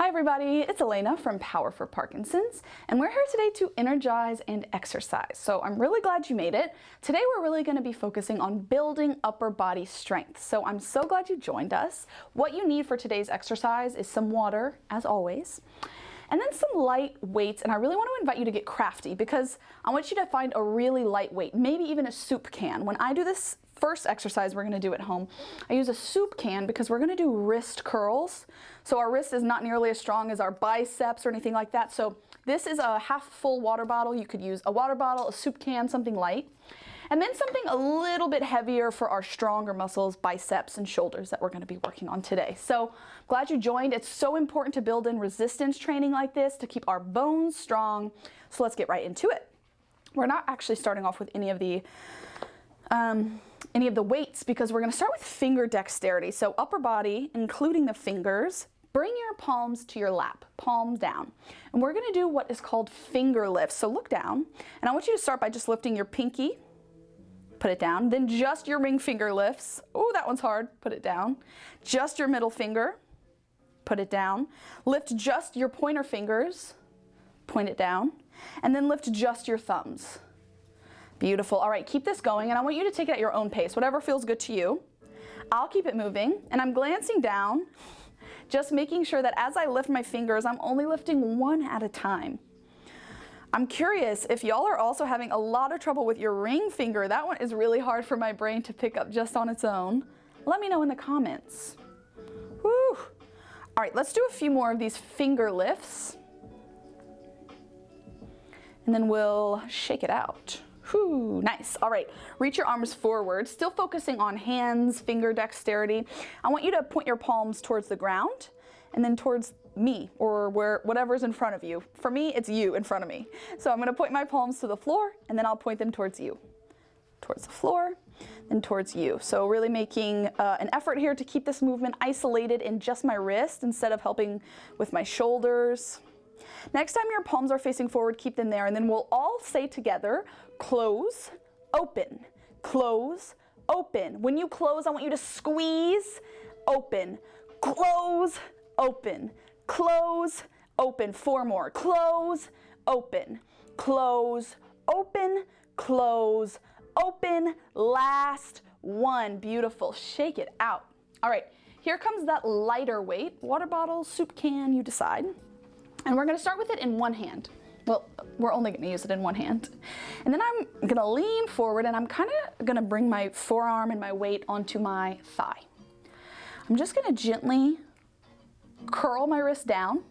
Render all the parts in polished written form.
Hi everybody, it's Elena from Power for Parkinsons, and we're here today to energize and exercise. So I'm really glad you made it. Today we're really going to be focusing on building upper body strength. So I'm so glad you joined us. What you need for today's exercise is some water, as always, and then some light weights. And I really want to invite you to get crafty because I want you to find a really light weight, maybe even a soup can. When I do this first exercise we're going to do at home, I use a soup can because we're going to do wrist curls. So our wrist is not nearly as strong as our biceps or anything like that. So this is a half full water bottle. You could use a water bottle, a soup can, something light, and then something a little bit heavier for our stronger muscles, biceps and shoulders that we're going to be working on today. So glad you joined. It's so important to build in resistance training like this to keep our bones strong. So let's get right into it. We're not actually starting off with any of the weights because we're going to start with finger dexterity. So upper body, including the fingers, bring your palms to your lap, palms down. And we're going to do what is called finger lifts. So look down, and I want you to start by just lifting your pinky, put it down, then just your ring finger lifts. Oh, that one's hard, put it down. Just your middle finger, put it down. Lift just your pointer fingers, point it down, and then lift just your thumbs. Beautiful. All right, keep this going, and I want you to take it at your own pace, whatever feels good to you. I'll keep it moving, and I'm glancing down, just making sure that as I lift my fingers, I'm only lifting one at a time. I'm curious if y'all are also having a lot of trouble with your ring finger. That one is really hard for my brain to pick up just on its own. Let me know in the comments. Woo! All right, let's do a few more of these finger lifts, and then we'll shake it out. Whew, nice. All right, reach your arms forward, still focusing on hands, finger dexterity. I want you to point your palms towards the ground and then towards me or whatever's in front of you. For me, it's you in front of me. So I'm going to point my palms to the floor and then I'll point them towards you. Towards the floor, then towards you. So really making an effort here to keep this movement isolated in just my wrist instead of helping with my shoulders. Next time your palms are facing forward, keep them there, and then we'll all say together, close, open, close, open. When you close, I want you to squeeze, open, close, open, close, open. Four more. Close, open, close, open, close, open. Last one. Beautiful. Shake it out. All right, here comes that lighter weight. Water bottle, soup can, you decide. And we're going to start with it in one hand. Well, we're only going to use it in one hand. And then I'm going to lean forward and I'm kind of going to bring my forearm and my weight onto my thigh. I'm just going to gently curl my wrist down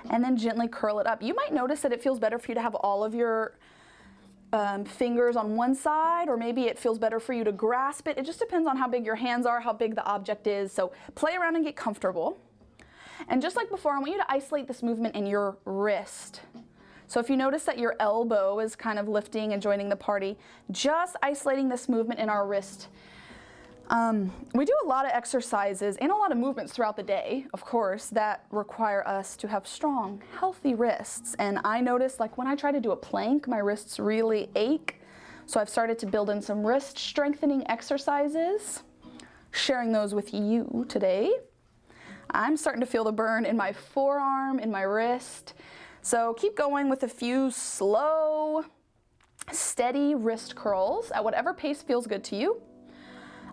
and then gently curl it up. You might notice that it feels better for you to have all of your fingers on one side, or maybe it feels better for you to grasp it. It just depends on how big your hands are, how big the object is. So play around and get comfortable. And just like before, I want you to isolate this movement in your wrist. So if you notice that your elbow is kind of lifting and joining the party, just isolating this movement in our wrist. We do a lot of exercises and a lot of movements throughout the day, of course, that require us to have strong, healthy wrists. And I notice, like when I try to do a plank, my wrists really ache. So I've started to build in some wrist strengthening exercises, sharing those with you today. I'm starting to feel the burn in my forearm, in my wrist. So keep going with a few slow, steady wrist curls at whatever pace feels good to you.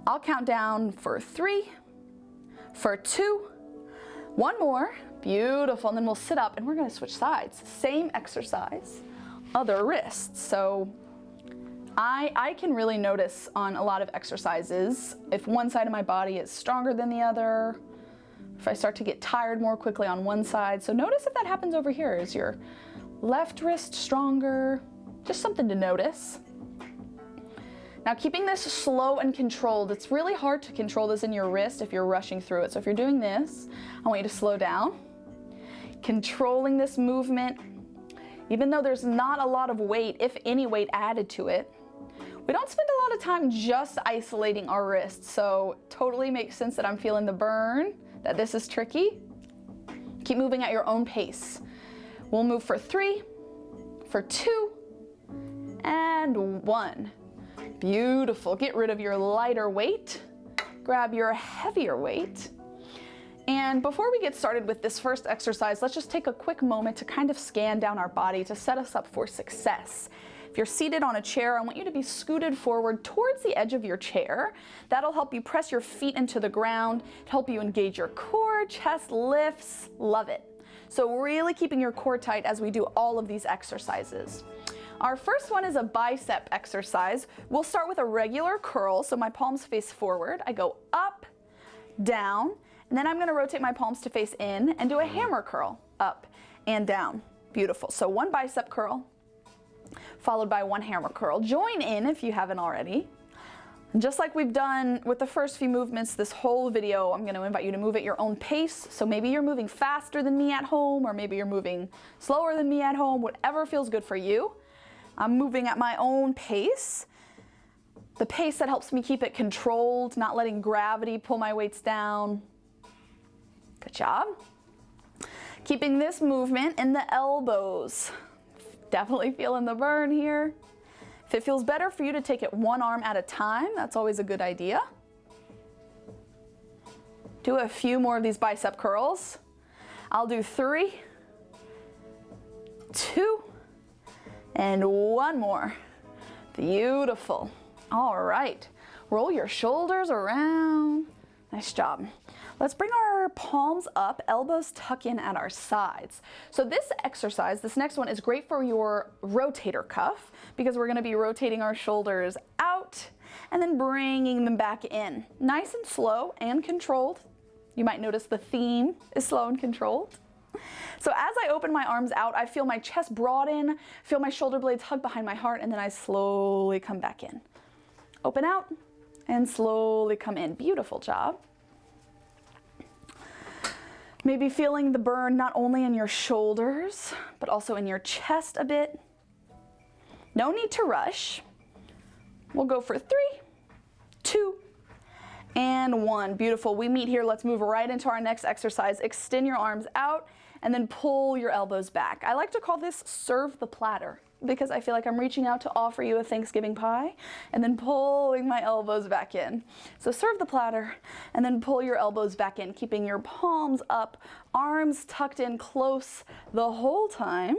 I'll count down for 3, for 2, one more. Beautiful. And then we'll sit up and we're going to switch sides. Same exercise, other wrists. So I can really notice on a lot of exercises if one side of my body is stronger than the other, if I start to get tired more quickly on one side. So notice if that happens over here. Is your left wrist stronger? Just something to notice. Now keeping this slow and controlled, it's really hard to control this in your wrist if you're rushing through it. So if you're doing this, I want you to slow down. Controlling this movement, even though there's not a lot of weight, if any weight added to it. We don't spend a lot of time just isolating our wrists, so totally makes sense that I'm feeling the burn, that this is tricky. Keep moving at your own pace. We'll move for 3, for 2, and 1. Beautiful. Get rid of your lighter weight. Grab your heavier weight. And before we get started with this first exercise, let's just take a quick moment to kind of scan down our body to set us up for success. If you're seated on a chair, I want you to be scooted forward towards the edge of your chair. That'll help you press your feet into the ground, help you engage your core, chest lifts, love it. So really keeping your core tight as we do all of these exercises. Our first one is a bicep exercise. We'll start with a regular curl, so my palms face forward. I go up, down, and then I'm gonna rotate my palms to face in and do a hammer curl, up and down. Beautiful. So one bicep curl, followed by one hammer curl. Join in if you haven't already. And just like we've done with the first few movements this whole video, I'm gonna invite you to move at your own pace. So maybe you're moving faster than me at home, or maybe you're moving slower than me at home, whatever feels good for you. I'm moving at my own pace. The pace that helps me keep it controlled, not letting gravity pull my weights down. Good job. Keeping this movement in the elbows. Definitely feeling the burn here. If it feels better for you to take it one arm at a time, that's always a good idea. Do a few more of these bicep curls. I'll do 3, 2, and 1 more. Beautiful. All right. Roll your shoulders around. Nice job. Let's bring our palms up, elbows tuck in at our sides. So this exercise, this next one, is great for your rotator cuff because we're gonna be rotating our shoulders out and then bringing them back in. Nice and slow and controlled. You might notice the theme is slow and controlled. So as I open my arms out, I feel my chest broaden, feel my shoulder blades hug behind my heart, and then I slowly come back in. Open out and slowly come in. Beautiful job. Maybe feeling the burn not only in your shoulders, but also in your chest a bit. No need to rush. We'll go for 3, 2, and 1. Beautiful. We meet here. Let's move right into our next exercise. Extend your arms out and then pull your elbows back. I like to call this serve the platter because I feel like I'm reaching out to offer you a Thanksgiving pie and then pulling my elbows back in. So serve the platter and then pull your elbows back in, keeping your palms up, arms tucked in close the whole time.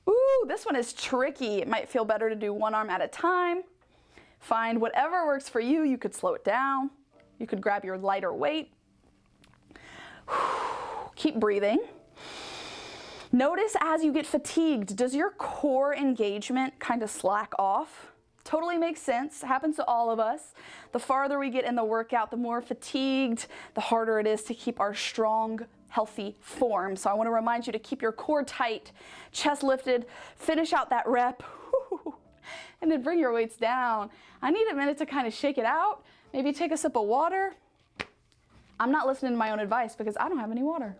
Ooh, this one is tricky. It might feel better to do one arm at a time. Find whatever works for you. You could slow it down. You could grab your lighter weight. Keep breathing. Notice as you get fatigued, does your core engagement kind of slack off? Totally makes sense, happens to all of us. The farther we get in the workout, the more fatigued, the harder it is to keep our strong, healthy form. So I want to remind you to keep your core tight, chest lifted, finish out that rep, and then bring your weights down. I need a minute to kind of shake it out, maybe take a sip of water. I'm not listening to my own advice because I don't have any water.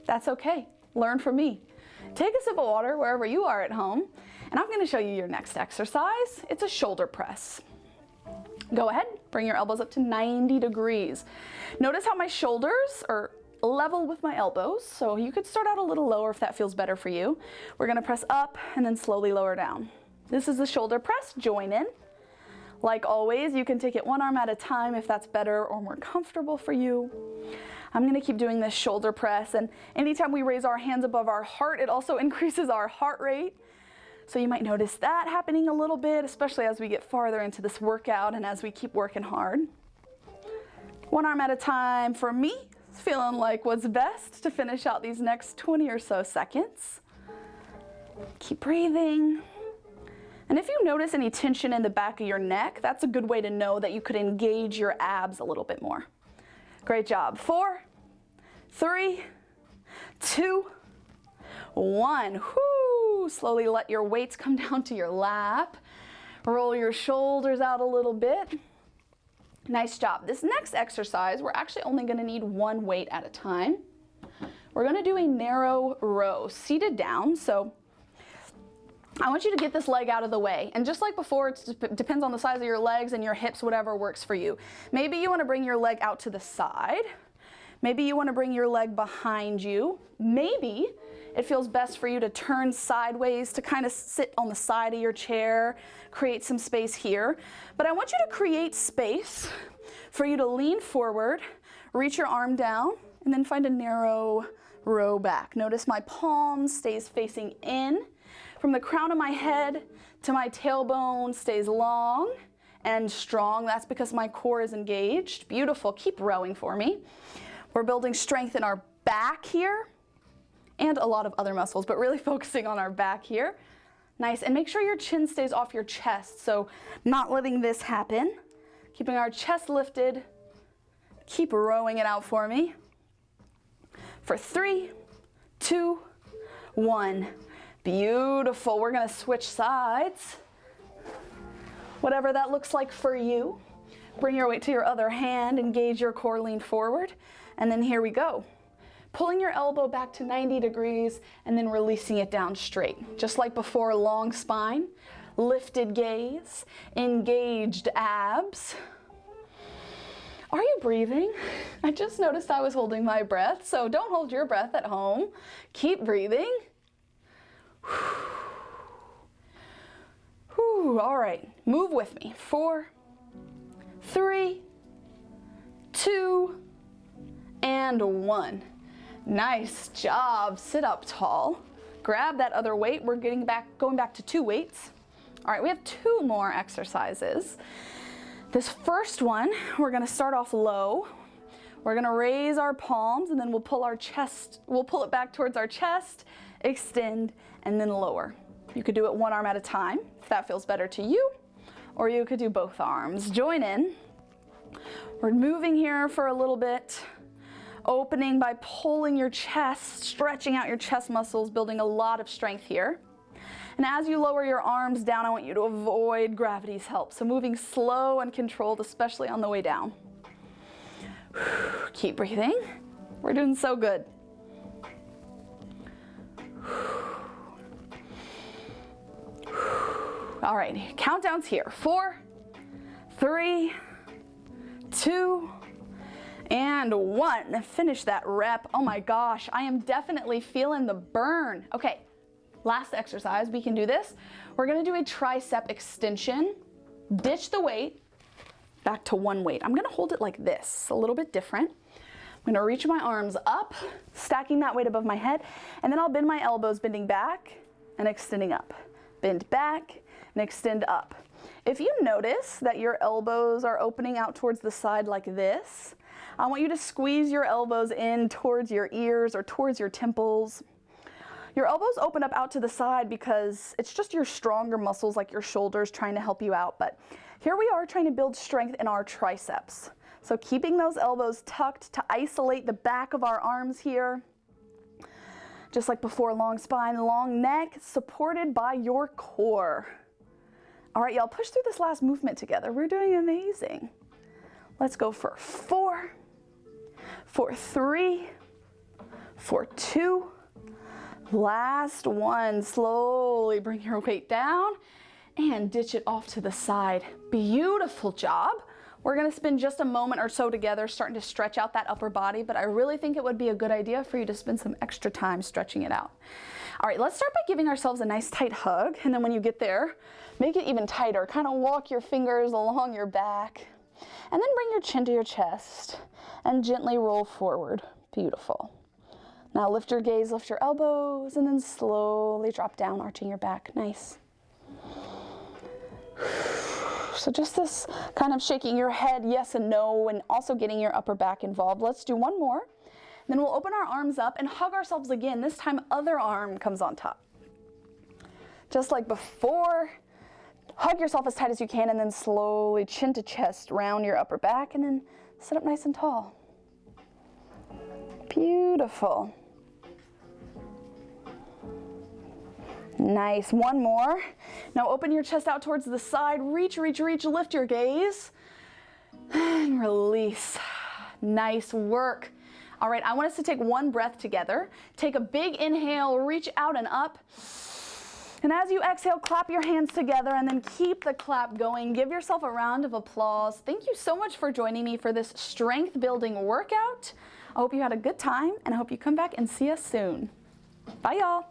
That's okay. Learn from me. Take a sip of water wherever you are at home, and I'm going to show you your next exercise. It's a shoulder press. Go ahead, bring your elbows up to 90 degrees. Notice how my shoulders are level with my elbows, so you could start out a little lower if that feels better for you. We're going to press up and then slowly lower down. This is the shoulder press. Join in. Like always, you can take it one arm at a time if that's better or more comfortable for you. I'm gonna keep doing this shoulder press, and anytime we raise our hands above our heart, it also increases our heart rate. So you might notice that happening a little bit, especially as we get farther into this workout and as we keep working hard. One arm at a time for me. It's feeling like what's best to finish out these next 20 or so seconds. Keep breathing. And if you notice any tension in the back of your neck, that's a good way to know that you could engage your abs a little bit more. Great job. 4, 3, 2, 1. Whoo! Slowly let your weights come down to your lap. Roll your shoulders out a little bit. Nice job. This next exercise, we're actually only going to need one weight at a time. We're going to do a narrow row, seated down. So I want you to get this leg out of the way. And just like before, it depends on the size of your legs and your hips, whatever works for you. Maybe you want to bring your leg out to the side. Maybe you want to bring your leg behind you. Maybe it feels best for you to turn sideways to kind of sit on the side of your chair, create some space here. But I want you to create space for you to lean forward, reach your arm down, and then find a narrow row back. Notice my palm stays facing in. From the crown of my head to my tailbone stays long and strong. That's because my core is engaged. Beautiful. Keep rowing for me. We're building strength in our back here and a lot of other muscles, but really focusing on our back here. Nice. And make sure your chin stays off your chest. So not letting this happen. Keeping our chest lifted. Keep rowing it out for me. For 3, 2, 1. Beautiful. We're going to switch sides. Whatever that looks like for you. Bring your weight to your other hand. Engage your core, lean forward. And then here we go. Pulling your elbow back to 90 degrees and then releasing it down straight. Just like before, long spine, lifted gaze, engaged abs. Are you breathing? I just noticed I was holding my breath, so don't hold your breath at home. Keep breathing. Whew. All right, move with me. 4, 3, 2, and 1. Nice job. Sit up tall. Grab that other weight. We're going back to 2 weights. All right, we have 2 more exercises. This first one, we're going to start off low. We're going to raise our palms and then we'll pull it back towards our chest, extend, and then lower. You could do it one arm at a time if that feels better to you, or you could do both arms. Join in. We're moving here for a little bit. Opening by pulling your chest, stretching out your chest muscles, building a lot of strength here. And as you lower your arms down, I want you to avoid gravity's help. So moving slow and controlled, especially on the way down. Keep breathing. We're doing so good. All right, countdowns here. 4, 3, 2, and 1. Finish that rep. Oh my gosh, I am definitely feeling the burn. Okay, last exercise, we can do this. We're gonna do a tricep extension. Ditch the weight, back to 1 weight. I'm gonna hold it like this, a little bit different. I'm gonna reach my arms up, stacking that weight above my head, and then I'll bend my elbows, bending back and extending up. Bend back and extend up. If you notice that your elbows are opening out towards the side like this, I want you to squeeze your elbows in towards your ears or towards your temples. Your elbows open up out to the side because it's just your stronger muscles like your shoulders trying to help you out. But here we are trying to build strength in our triceps. So keeping those elbows tucked to isolate the back of our arms here. Just like before, long spine, long neck, supported by your core. All right, y'all, push through this last movement together. We're doing amazing. Let's go for 4, for 3, for 2. Last one. Slowly bring your weight down and ditch it off to the side. Beautiful job. We're gonna spend just a moment or so together starting to stretch out that upper body, but I really think it would be a good idea for you to spend some extra time stretching it out. All right, let's start by giving ourselves a nice tight hug, and then when you get there, make it even tighter. Kind of walk your fingers along your back, and then bring your chin to your chest, and gently roll forward. Beautiful. Now lift your gaze, lift your elbows, and then slowly drop down, arching your back. Nice. So just this kind of shaking your head yes and no, and also getting your upper back involved. Let's do one more. Then we'll open our arms up and hug ourselves again. This time, other arm comes on top. Just like before, hug yourself as tight as you can, and then slowly chin to chest, round your upper back, and then sit up nice and tall. Beautiful. Nice. One more. Now open your chest out towards the side. Reach, reach, reach. Lift your gaze. And release. Nice work. All right, I want us to take one breath together. Take a big inhale, reach out and up. And as you exhale, clap your hands together and then keep the clap going. Give yourself a round of applause. Thank you so much for joining me for this strength building workout. I hope you had a good time, and I hope you come back and see us soon. Bye, y'all.